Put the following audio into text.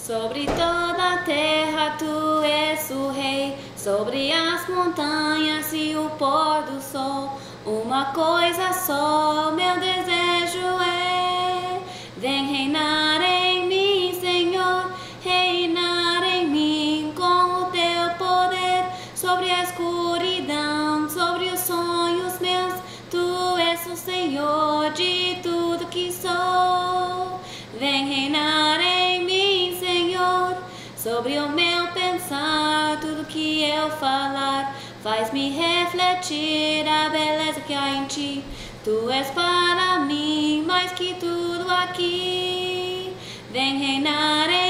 Sobre toda a terra tu és o rei, sobre as montanhas e o pôr do sol. Uma coisa só meu desejo é: vem reinar em mim, Senhor, reinar em mim com o teu poder. Sobre a escuridão, sobre os sonhos meus, tu és o Senhor de tudo que sou. Vem reinar em mim, Senhor, sobre o meu pensar, tudo que eu falar, faz-me refletir a beleza que há em ti. Tu és para mim mais que tudo aqui. Vem reinar em